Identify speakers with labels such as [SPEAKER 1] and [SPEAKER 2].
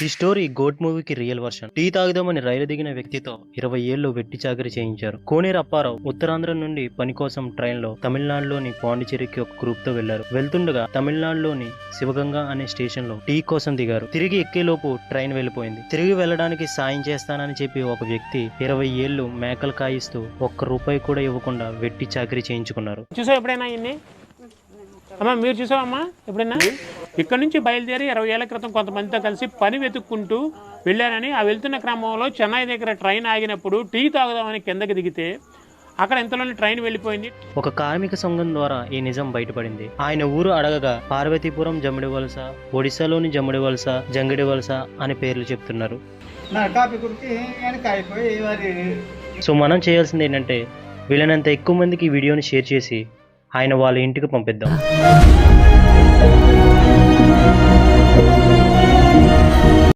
[SPEAKER 1] ఈ story goat మూవీకి real version. Tea తాగుదామని రైలు దిగిన వ్యక్తితో 20 ఏళ్లు వెట్టి చాకరీ చేయించారు. కోనేరు అప్పారావు ఉత్తరాంధ్ర నుండి పని కోసం ట్రైన్ లో తమిళనాడులోని పాండిచేరికి ఒక గ్రూప్ తో వెళ్లారు. వెళ్తుండగా తమిళనాడులోని శివగంగా అనే స్టేషన్ లో టీ కోసం దిగారు. తిరిగి ఎక్కేలోపు ట్రైన్ వెళ్లిపోయింది. తిరిగి వెళ్ళడానికి సాయం చేస్తానని చెప్పి ఒక వ్యక్తి 20 ఏళ్లు మేకలు కాయిస్తూ ₹1 కూడా ఇవ్వకుండా వెట్టి చాకరీ చేయించుకున్నారు.
[SPEAKER 2] చూసావు ఎప్పుడైనా ఇన్ని అమ్మా? మీరు చూసావమ్మా ఎప్పుడైనా? ఇక్కడ నుంచి బయలుదేరి 20 ఏళ్ల క్రితం కొంతమందితో కలిసి పని వెతుక్కుంటూ వెళ్ళారని, ఆ వెళ్తున్న క్రమంలో చెన్నై దగ్గర ట్రైన్ ఆగినప్పుడు టీ తాగుదామని కిందకి దిగితే అక్కడ ఇంతలోనే ట్రైన్ వెళ్ళిపోయింది.
[SPEAKER 1] ఒక కార్మిక సంఘం ద్వారా ఈ నిజం బయటపడింది. ఆయన ఊరు అడగగా పార్వతీపురం, జమ్మిడి వలస, ఒడిశాలోని జమ్మిడి వలస, జంగిడి వలస అని పేర్లు చెప్తున్నారు. సో మనం చేయాల్సింది ఏంటంటే వీళ్ళనంత ఎక్కువ మందికి ఈ వీడియోని షేర్ చేసి ఆయన వాళ్ళ ఇంటికి పంపిద్దాం.